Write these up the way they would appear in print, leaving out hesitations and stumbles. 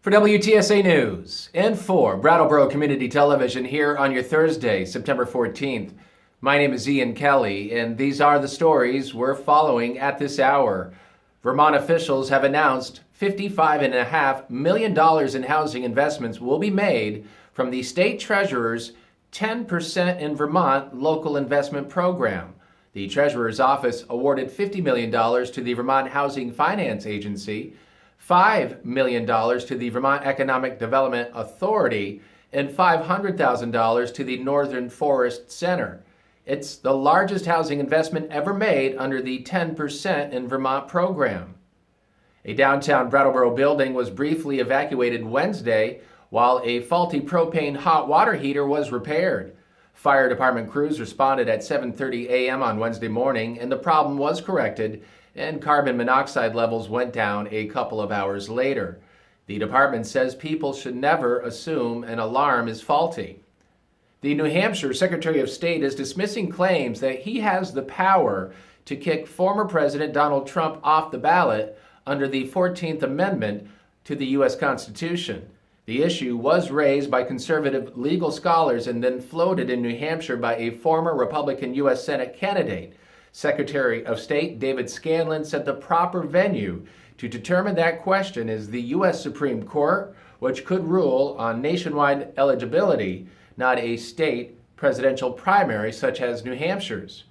For WTSA News and for Brattleboro Community Television here on your Thursday, September 14th, my name is Ian Kelly, and these are the stories we're following at this hour. Vermont officials have announced $55.5 million in housing investments will be made from the state treasurer's 10% in Vermont local investment program. The treasurer's office awarded $50 million to the Vermont Housing Finance Agency, $5 million to the Vermont Economic Development Authority, and $500,000 to the Northern Forest Center. It's the largest housing investment ever made under the 10% in Vermont program. A downtown Brattleboro building was briefly evacuated Wednesday while a faulty propane hot water heater was repaired. Fire department crews responded at 7:30 a.m. on Wednesday morning, and the problem was corrected, and carbon monoxide levels went down a couple of hours later. The department says people should never assume an alarm is faulty. The New Hampshire Secretary of State is dismissing claims that he has the power to kick former President Donald Trump off the ballot under the 14th Amendment to the U.S. Constitution. The issue was raised by conservative legal scholars and then floated in New Hampshire by a former Republican U.S. Senate candidate. Secretary of State David Scanlon said the proper venue to determine that question is the U.S. Supreme Court, which could rule on nationwide eligibility, not a state presidential primary such as New Hampshire's.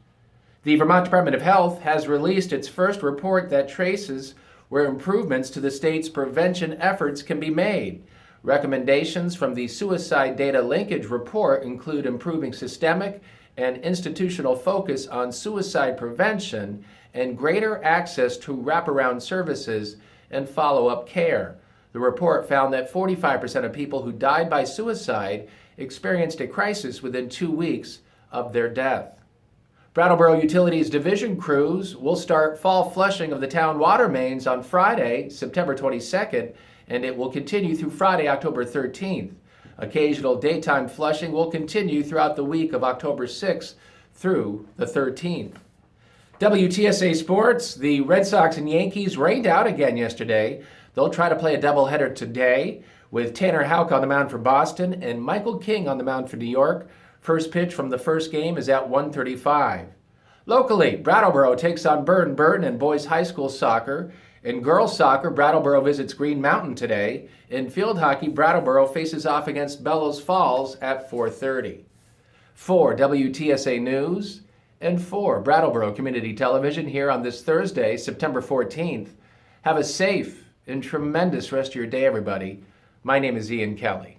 The Vermont Department of Health has released its first report that traces where improvements to the state's prevention efforts can be made. Recommendations from the Suicide Data Linkage Report include improving systemic and institutional focus on suicide prevention and greater access to wraparound services and follow-up care. The report found that 45% of people who died by suicide experienced a crisis within 2 weeks of their death. Brattleboro Utilities Division crews will start fall flushing of the town water mains on Friday, September 22nd, and it will continue through Friday, October 13th. Occasional daytime flushing will continue throughout the week of October 6th through the 13th. WTSA Sports, the Red Sox and Yankees rained out again yesterday. They'll try to play a doubleheader today with Tanner Houck on the mound for Boston and Michael King on the mound for New York. First pitch from the first game is at 1:35. Locally, Brattleboro takes on Burton Burton in boys high school soccer. In girls soccer, Brattleboro visits Green Mountain today. In field hockey, Brattleboro faces off against Bellows Falls at 4:30. For WTSA News and for Brattleboro Community Television here on this Thursday, September 14th, have a safe and tremendous rest of your day, everybody. My name is Ian Kelly.